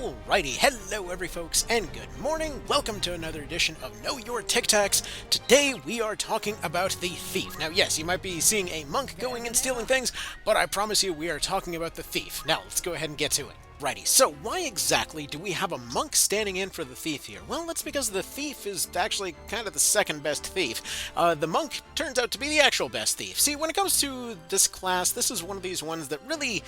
Alrighty, hello every folks, and good morning. Welcome to another edition of Know Your Tic Tacs. Today we are talking about the thief. Now yes, you might be seeing a monk going and stealing things, but I promise you we are talking about the thief. Now let's go ahead and get to it. Righty, so why exactly do we have a monk standing in for the thief here? Well, that's because the thief is actually kind of the second best thief. The monk turns out to be the actual best thief. See, when it comes to this class, this is one of these ones that really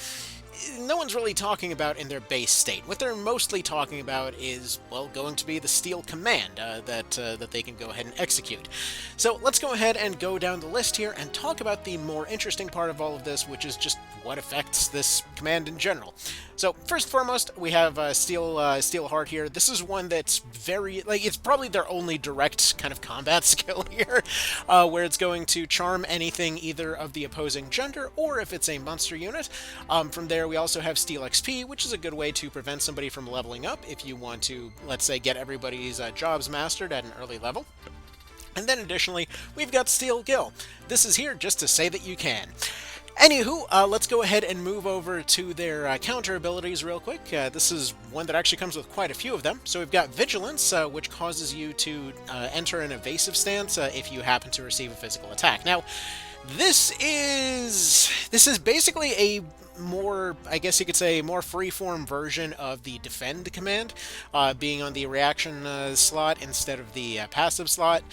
no one's really talking about in their base state. What they're mostly talking about is, well, going to be the steal command that they can go ahead and execute. So let's go ahead and go down the list here and talk about the more interesting part of all of this, which is just what affects this command in general. So first and foremost, we have Steal Heart here. This is one that's very, it's probably their only direct kind of combat skill here, where it's going to charm anything either of the opposing gender or if it's a monster unit. From there, we also have Steal XP, which is a good way to prevent somebody from leveling up if you want to, let's say, get everybody's jobs mastered at an early level. And then additionally, we've got Steal Kill. This is here just to say that you can. Anywho, let's go ahead and move over to their counter abilities real quick. This is one that actually comes with quite a few of them. So we've got Vigilance, which causes you to enter an evasive stance if you happen to receive a physical attack. Now, this is basically a more, I guess you could say, more freeform version of the Defend command, being on the reaction slot instead of the passive slot.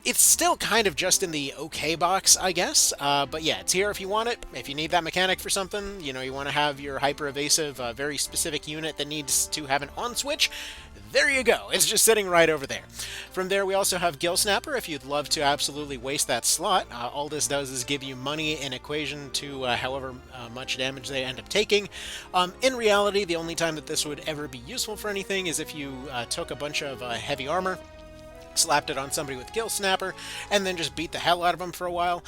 It's still kind of just in the OK box, I guess, but yeah, it's here if you want it. If you need that mechanic for something, you know, you want to have your hyper-evasive, very specific unit that needs to have an on-switch, there you go. It's just sitting right over there. From there, we also have Gill Snapper if you'd love to absolutely waste that slot. All this does is give you money in equation to however much damage they end up taking. In reality, the only time that this would ever be useful for anything is if you took a bunch of heavy armor, slapped it on somebody with Gill Snapper, and then just beat the hell out of them for a while.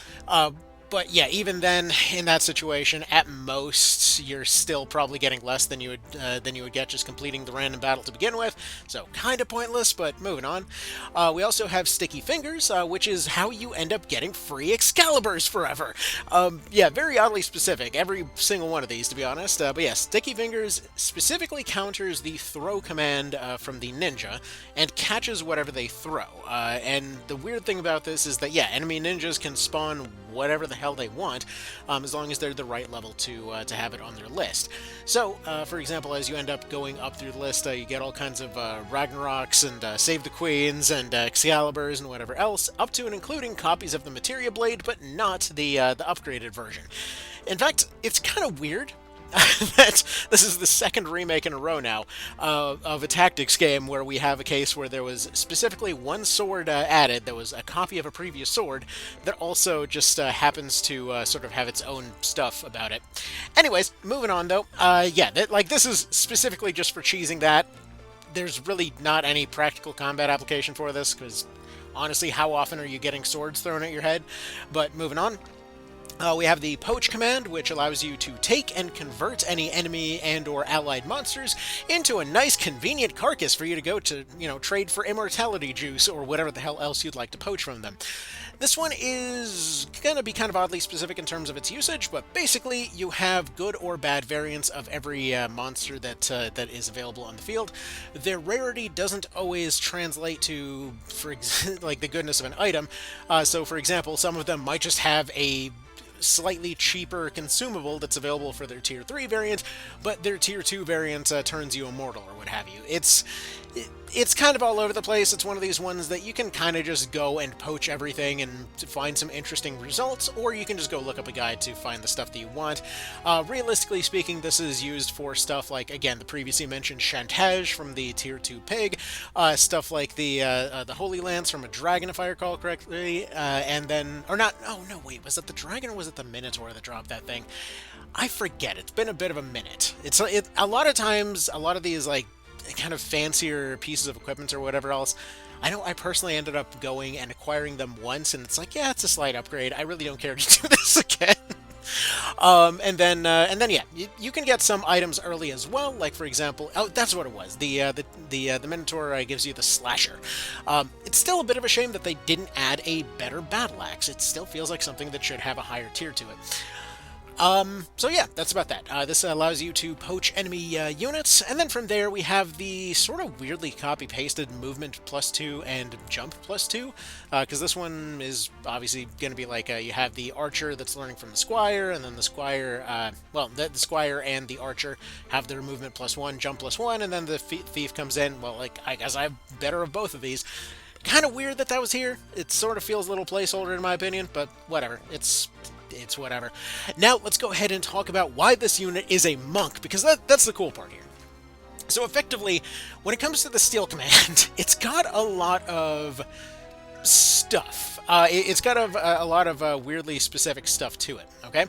But yeah, even then, in that situation, at most, you're still probably getting less than you would get just completing the random battle to begin with. So kind of pointless, but moving on. We also have Sticky Fingers, which is how you end up getting free Excaliburs forever. Yeah, very oddly specific, every single one of these, to be honest. But yeah, Sticky Fingers specifically counters the throw command from the ninja and catches whatever they throw. And the weird thing about this is that, yeah, enemy ninjas can spawn whatever the hell they want, as long as they're the right level to have it on their list. So, for example, as you end up going up through the list, you get all kinds of Ragnaroks and Save the Queens and Excaliburs and whatever else, up to and including copies of the Materia Blade, but not the upgraded version. In fact, it's kind of weird that this is the second remake in a row now of a tactics game where we have a case where there was specifically one sword added that was a copy of a previous sword that also just happens to sort of have its own stuff about it. Anyways, moving on though, yeah, this is specifically just for cheesing that. There's really not any practical combat application for this, because honestly, how often are you getting swords thrown at your head? But moving on. We have the Poach command, which allows you to take and convert any enemy and or allied monsters into a nice convenient carcass for you to go to, you know, trade for immortality juice or whatever the hell else you'd like to poach from them. This one is going to be kind of oddly specific in terms of its usage, but basically you have good or bad variants of every monster that is available on the field. Their rarity doesn't always translate to, like, the goodness of an item. So, for example, some of them might just have a slightly cheaper consumable that's available for their tier 3 variant, but their tier 2 variant turns you immortal or what have you. It's kind of all over the place. It's one of these ones that you can kind of just go and poach everything and to find some interesting results, or you can just go look up a guide to find the stuff that you want. Realistically speaking, this is used for stuff like, again, the previously mentioned Chantage from the tier 2 pig, stuff like the Holy Lance from a dragon, if I recall correctly, and then, or not, oh no, wait, was it the dragon or was it the Minotaur that dropped that thing? I forget. It's been a bit of a minute. A lot of times, a lot of these, like, kind of fancier pieces of equipment or whatever else, I know I personally ended up going and acquiring them once, and it's like, yeah, it's a slight upgrade. I really don't care to do this again. And then yeah, you can get some items early as well. Like for example, oh, that's what it was. The Minotaur gives you the Slasher. It's still a bit of a shame that they didn't add a better battle axe. It still feels like something that should have a higher tier to it. So yeah, that's about that. This allows you to poach enemy units, and then from there we have the sort of weirdly copy-pasted movement +2 and jump +2, because this one is obviously going to be like you have the archer that's learning from the squire, and then the squire, the squire and the archer have their movement +1, jump +1, and then the thief comes in. Well, like, I guess I have better of both of these. Kind of weird that was here. It sort of feels a little placeholder in my opinion, but whatever. It's whatever. Now, let's go ahead and talk about why this unit is a monk, because that's the cool part here. So effectively, when it comes to the steal command, it's got a lot of stuff. It's got a lot of weirdly specific stuff to it, okay?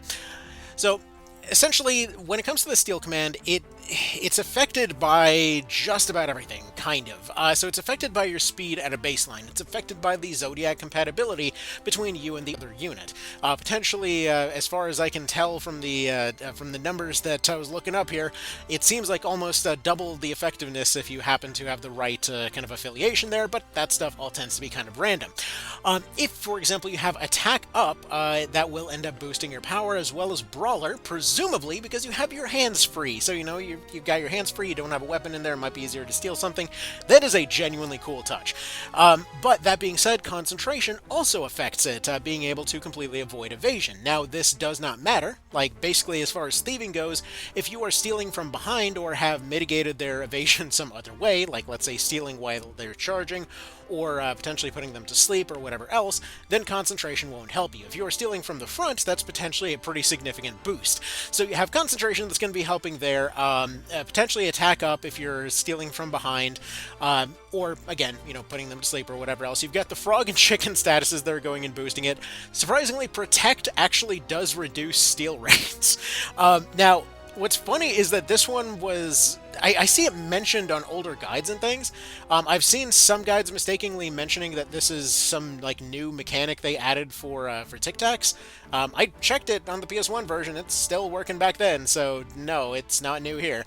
So essentially, when it comes to the steal command, it's affected by just about everything, kind of. So it's affected by your speed at a baseline. It's affected by the zodiac compatibility between you and the other unit. Potentially, as far as I can tell from the numbers that I was looking up here, it seems like almost double the effectiveness if you happen to have the right kind of affiliation there, but that stuff all tends to be kind of random. If, for example, you have attack up, that will end up boosting your power, as well as brawler, presumably because you have your hands free. So, you know, you've got your hands free, you don't have a weapon in there, it might be easier to steal something. That is a genuinely cool touch. But that being said, concentration also affects it, being able to completely avoid evasion. Now, this does not matter. Like, basically, as far as thieving goes, if you are stealing from behind or have mitigated their evasion some other way, like, let's say, stealing while they're charging, or potentially putting them to sleep or whatever else, then concentration won't help you. If you are stealing from the front, that's potentially a pretty significant boost. So you have concentration that's going to be helping there, potentially attack up if you're stealing from behind, or, again, you know, putting them to sleep or whatever else. You've got the frog and chicken statuses that are going and boosting it. Surprisingly, protect actually does reduce steal rates. Now, what's funny is that this one was... I see it mentioned on older guides and things. I've seen some guides mistakenly mentioning that this is some, like, new mechanic they added for Tic Tacs. I checked it on the PS1 version. It's still working back then, so no, it's not new here.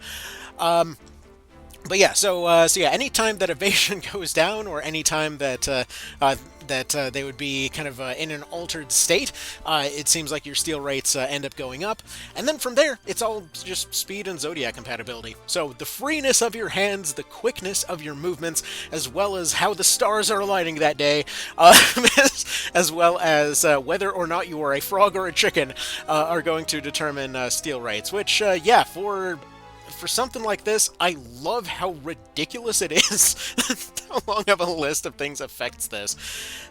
But yeah, so yeah, anytime that evasion goes down, or anytime that they would be kind of in an altered state, it seems like your steal rates end up going up. And then from there, it's all just speed and zodiac compatibility. So the freeness of your hands, the quickness of your movements, as well as how the stars are aligning that day, as well as whether or not you are a frog or a chicken, are going to determine steal rates. Which, yeah, for something like this, I love how ridiculous it is. How long of a list of things affects this.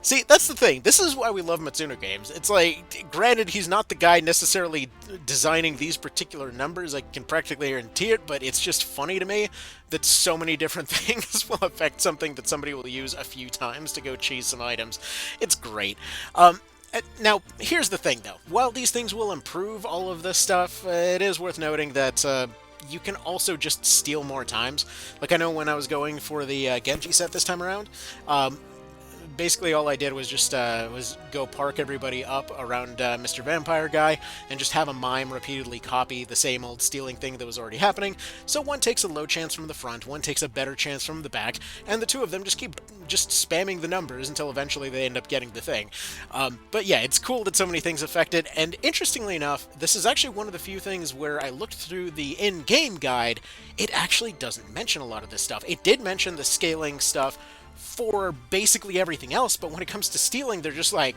See, that's the thing. This is why we love Matsuno games. It's like, granted, he's not the guy necessarily designing these particular numbers, I can practically guarantee it, but it's just funny to me that so many different things will affect something that somebody will use a few times to go cheese some items. It's great. Now, here's the thing, though. While these things will improve all of this stuff, it is worth noting that you can also just steal more times. Like, I know when I was going for the Genji set this time around, basically all I did was just go park everybody up around Mr. Vampire Guy and just have a mime repeatedly copy the same old stealing thing that was already happening. So one takes a low chance from the front, one takes a better chance from the back, and the two of them just keep spamming the numbers until eventually they end up getting the thing. But yeah, it's cool that so many things affect it, and interestingly enough, this is actually one of the few things where I looked through the in-game guide, it actually doesn't mention a lot of this stuff. It did mention the scaling stuff for basically everything else, but when it comes to stealing, they're just like,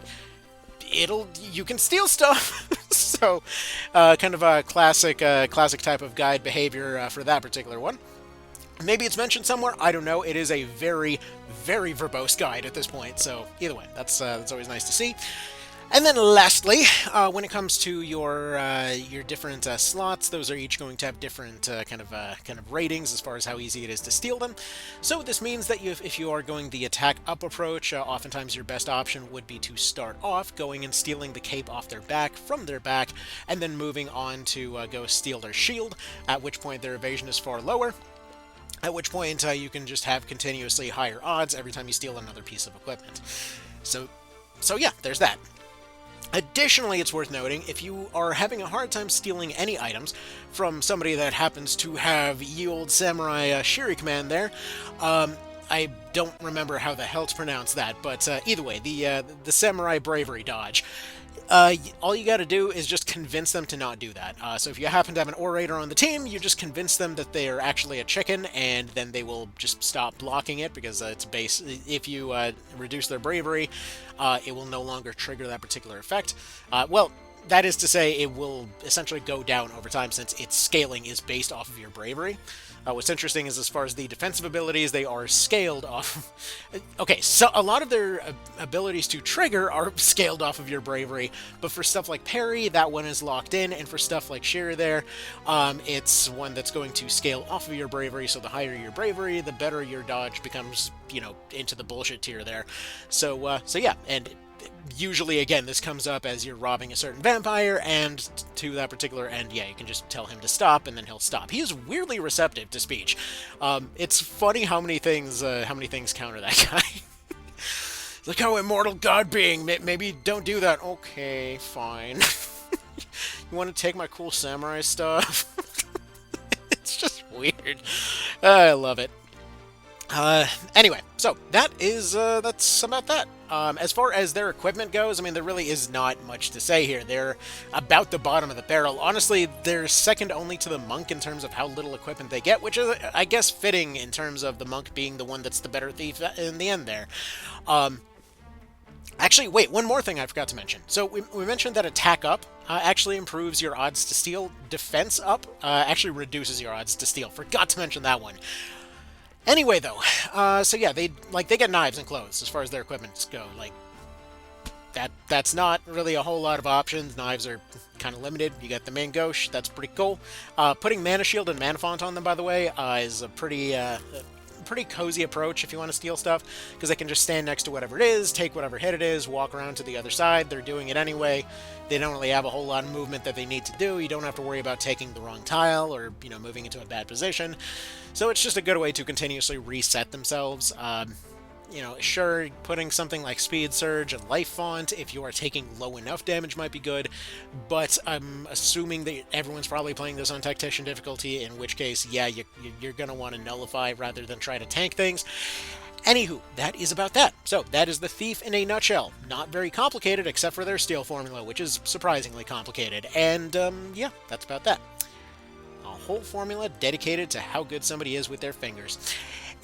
you can steal stuff. So, kind of a classic type of guide behavior for that particular one. Maybe it's mentioned somewhere, I don't know. It is a very, very verbose guide at this point, so either way, that's always nice to see. And then lastly, when it comes to your different slots, those are each going to have different kind of ratings as far as how easy it is to steal them. So this means that if you are going the attack up approach, oftentimes your best option would be to start off going and stealing the cape off their back, from their back, and then moving on to go steal their shield, at which point their evasion is far lower. At which point you can just have continuously higher odds every time you steal another piece of equipment. So yeah, there's that. Additionally, it's worth noting, if you are having a hard time stealing any items from somebody that happens to have ye olde samurai Shiri command there, I don't remember how the hell to pronounce that, but either way, the samurai bravery dodge. All you got to do is just convince them to not do that. So if you happen to have an orator on the team, you just convince them that they are actually a chicken, and then they will just stop blocking it because it's base. If you reduce their bravery, it will no longer trigger that particular effect. Well, that is to say, it will essentially go down over time since its scaling is based off of your bravery. What's interesting is as far as the defensive abilities, they are scaled off. Okay, so a lot of their abilities to trigger are scaled off of your bravery, but for stuff like parry, that one is locked in, and for stuff like shear there, it's one that's going to scale off of your bravery, so the higher your bravery, the better your dodge becomes, into the bullshit tier there. So yeah, and usually, again, this comes up as you're robbing a certain vampire, and to that particular end, yeah, you can just tell him to stop, and then he'll stop. He is weirdly receptive to speech. It's funny how many things counter that guy. Look how immortal God being. Maybe don't do that. Okay, fine. You want to take my cool samurai stuff? It's just weird. I love it. Anyway, so that's about that. As far as their equipment goes, I mean, there really is not much to say here. They're about the bottom of the barrel. Honestly, they're second only to the monk in terms of how little equipment they get, which is, I guess, fitting in terms of the monk being the one that's the better thief in the end there. Actually, wait, one more thing I forgot to mention. So we mentioned that attack up actually improves your odds to steal. Defense up actually reduces your odds to steal. Forgot to mention that one. Anyway, though, so yeah, they get knives and clothes as far as their equipment go. Like, that's not really a whole lot of options. Knives are kind of limited. You got the main gauche, that's pretty cool. Putting Mana Shield and Mana Font on them, by the way, is a pretty cozy approach if you want to steal stuff, because they can just stand next to whatever it is, take whatever hit it is, walk around to the other side. They're doing it anyway. They don't really have a whole lot of movement that they need to do. You don't have to worry about taking the wrong tile or, moving into a bad position. So it's just a good way to continuously reset themselves. Sure, putting something like Speed Surge and Life Font, if you are taking low enough damage, might be good, but I'm assuming that everyone's probably playing this on Tactician difficulty, in which case, yeah, you're going to want to nullify rather than try to tank things. Anywho, that is about that. So, that is the Thief in a nutshell. Not very complicated, except for their steal formula, which is surprisingly complicated. And, yeah, that's about that. A whole formula dedicated to how good somebody is with their fingers.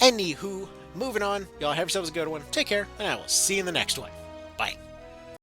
Anywho, moving on. Y'all have yourselves a good one. Take care, and I will see you in the next one. Bye.